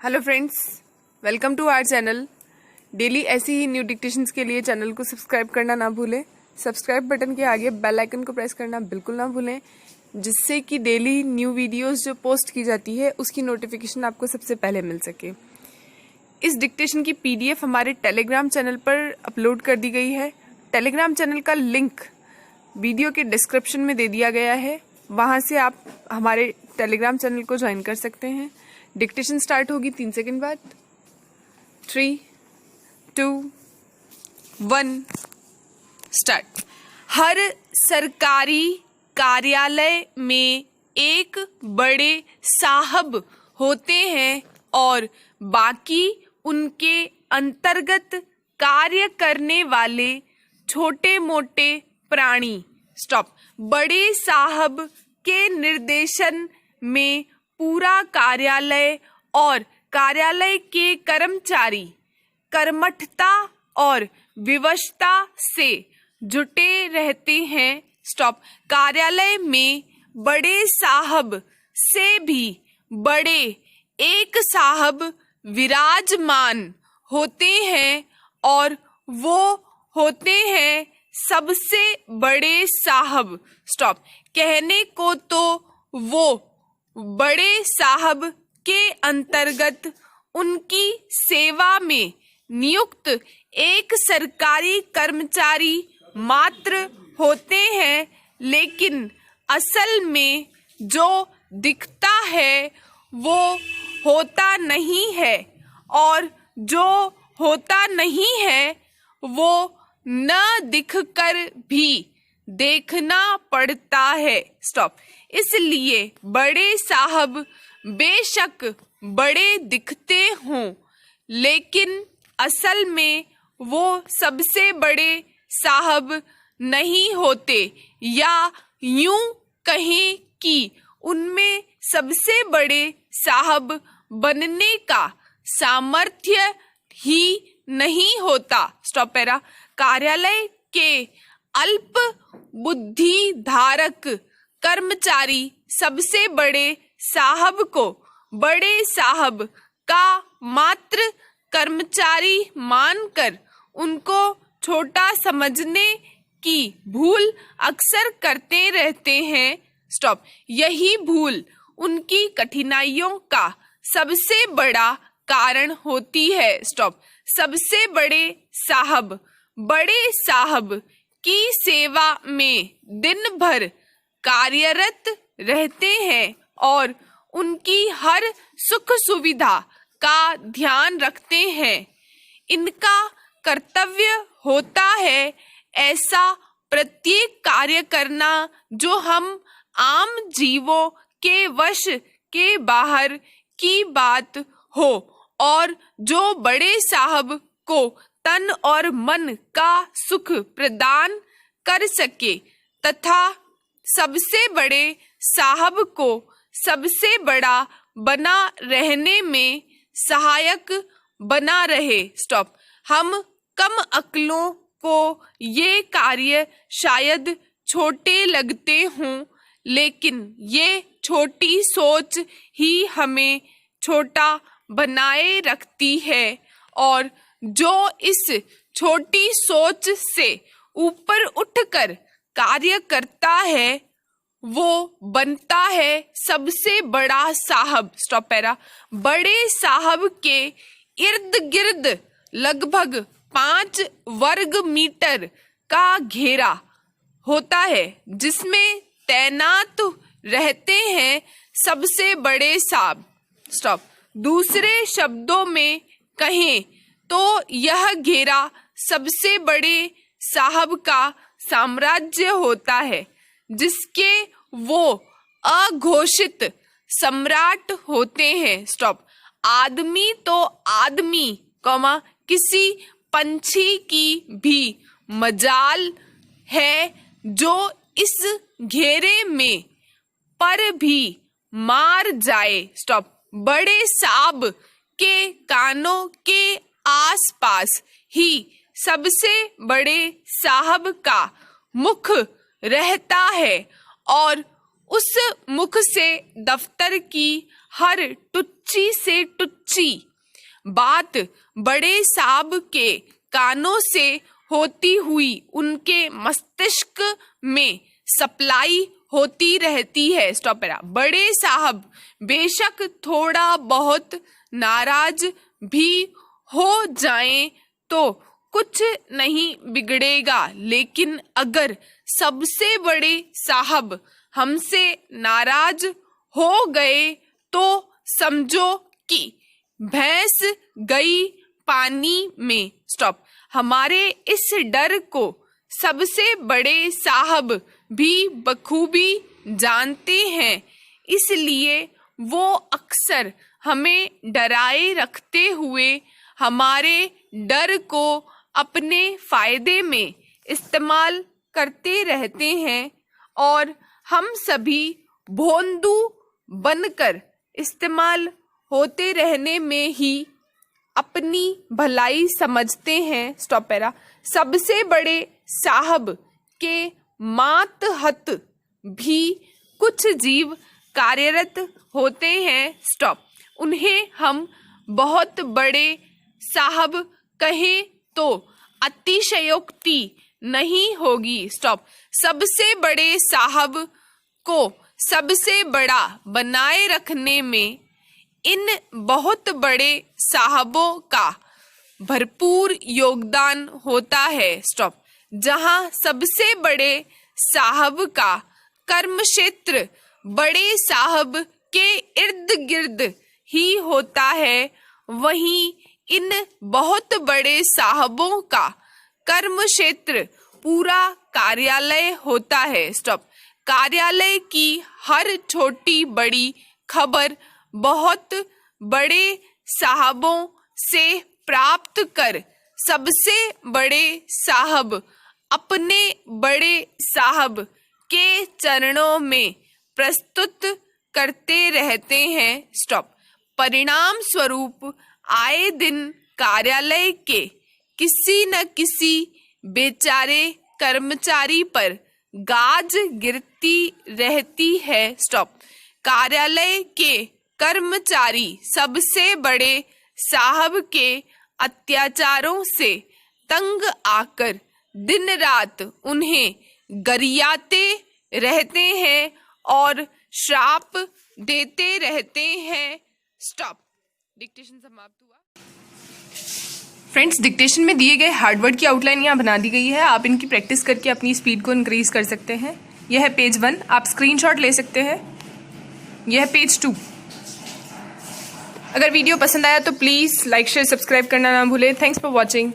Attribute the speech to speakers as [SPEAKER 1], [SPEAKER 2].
[SPEAKER 1] Hello friends, welcome to our channel. Daily ऐसी ही new dictations के लिए चैनल को सब्सक्राइब करना ना भूलें। सब्सक्राइब बटन के आगे बेल आइकन को प्रेस करना बिल्कुल ना भूलें, जिससे कि डेली न्यू वीडियोस जो पोस्ट की जाती है उसकी नोटिफिकेशन आपको सबसे पहले मिल सके। इस डिक्टेशन की पीडीएफ हमारे टेलीग्राम चैनल पर अपलोड कर दी गई है। टेलीग्राम चैनल का लिंक वीडियो के डिस्क्रिप्शन में दे दिया गया है, वहाँ से आप हमारे टेलीग्राम चैनल को ज्वाइन कर सकते हैं। डिक्टेशन स्टार्ट होगी 3 सेकंड बाद। 3, 2, 1 स्टार्ट। हर सरकारी कार्यालय में एक बड़े साहब होते हैं और बाकी उनके अंतर्गत कार्य करने वाले छोटे मोटे प्राणी। स्टॉप। बड़े साहब के निर्देशन में पूरा कार्यालय और कार्यालय के कर्मचारी कर्मठता और विवशता से जुटे रहते हैं। स्टॉप। कार्यालय में बड़े साहब से भी बड़े एक साहब विराजमान होते हैं और वो होते हैं सबसे बड़े साहब। स्टॉप। कहने को तो वो बड़े साहब के अंतर्गत उनकी सेवा में नियुक्त एक सरकारी कर्मचारी मात्र होते हैं, लेकिन असल में जो दिखता है वो होता नहीं है और जो होता नहीं है वो न दिखकर भी देखना पड़ता है। स्टॉप। इसलिए बड़े साहब बेशक बड़े दिखते हों, लेकिन असल में वो सबसे बड़े साहब नहीं होते, या यूं कहें कि उनमें सबसे बड़े साहब बनने का सामर्थ्य ही नहीं होता। Stop para. कार्यालय के अल्प बुद्धि धारक कर्मचारी सबसे बड़े साहब को बड़े साहब का मात्र कर्मचारी मानकर उनको छोटा समझने की भूल अक्सर करते रहते हैं। स्टॉप। यही भूल उनकी कठिनाइयों का सबसे बड़ा कारण होती है। स्टॉप। सबसे बड़े साहब की सेवा में दिन भर कार्यरत रहते हैं और उनकी हर सुख सुविधा का ध्यान रखते हैं। इनका कर्तव्य होता है ऐसा प्रत्येक कार्य करना जो हम आम जीवों के वश के बाहर की बात हो और जो बड़े साहब को तन और मन का सुख प्रदान कर सके तथा सबसे बड़े साहब को सबसे बड़ा बना रहने में सहायक बना रहे। स्टॉप। हम कम अक्लों को ये कार्य शायद छोटे लगते हों, लेकिन ये छोटी सोच ही हमें छोटा बनाए रखती है और जो इस छोटी सोच से ऊपर उठकर कार्य करता है वो बनता है सबसे बड़ा साहब। Stop para. बड़े साहब के इर्द गिर्द लगभग 5 वर्ग मीटर का घेरा होता है, जिसमें तैनात रहते हैं सबसे बड़े साहब। स्टॉप। दूसरे शब्दों में कहें तो यह घेरा सबसे बड़े साहब का साम्राज्य होता है, जिसके वो अघोषित सम्राट होते हैं। स्टॉप। आदमी तो आदमी किसी पंछी की भी मजाल है जो इस घेरे में पर भी मार जाए। स्टॉप। बड़े साहब के कानों के आसपास ही सबसे बड़े साहब का मुख रहता है और उस मुख से दफ्तर की हर टुच्ची से टुच्ची बात बड़े साहब के कानों से होती हुई उनके मस्तिष्क में सप्लाई होती रहती है। स्टॉप है। बड़े साहब बेशक थोड़ा बहुत नाराज भी हो जाएं तो कुछ नहीं बिगड़ेगा, लेकिन अगर सबसे बड़े साहब हमसे नाराज हो गए तो समझो कि भैंस गई पानी में। स्टॉप। हमारे इस डर को सबसे बड़े साहब भी बखूबी जानते हैं, इसलिए वो अक्सर हमें डराए रखते हुए हमारे डर को अपने फायदे में इस्तेमाल करते रहते हैं और हम सभी भोंदू बनकर इस्तेमाल होते रहने में ही अपनी भलाई समझते हैं। Stop para. सबसे बड़े साहब के मातहत भी कुछ जीव कार्यरत होते हैं। स्टॉप। उन्हें हम बहुत बड़े साहब कहें तो अतिशयोक्ति नहीं होगी। स्टॉप। सबसे बड़े साहब को सबसे बड़ा बनाए रखने में इन बहुत बड़े साहबों का भरपूर योगदान होता है। स्टॉप। जहां सबसे बड़े साहब का कर्म क्षेत्र बड़े साहब के इर्द गिर्द ही होता है, वहीं इन बहुत बड़े साहबों का कर्म क्षेत्र पूरा कार्यालय होता है। स्टॉप। कार्यालय की हर छोटी बड़ी खबर बहुत बड़े साहबों से प्राप्त कर सबसे बड़े साहब अपने बड़े साहब के चरणों में प्रस्तुत करते रहते हैं। स्टॉप। परिणाम स्वरूप आए दिन कार्यालय के किसी न किसी बेचारे कर्मचारी पर गाज गिरती रहती है। स्टॉप। कार्यालय के कर्मचारी सबसे बड़े साहब के अत्याचारों से तंग आकर दिन रात उन्हें गरियाते रहते हैं और श्राप देते रहते हैं। स्टॉप। डिक्टेशन समाप्त हुआ। फ्रेंड्स, डिक्टेशन में दिए गए हार्डवर्ड की आउटलाइन यहाँ बना दी गई है। आप इनकी प्रैक्टिस करके अपनी स्पीड को इंक्रीज कर सकते हैं। यह है पेज 1, आप स्क्रीनशॉट ले सकते हैं। यह है पेज 2। अगर वीडियो पसंद आया तो प्लीज़ लाइक शेयर सब्सक्राइब करना ना भूलें। Thanks for watching.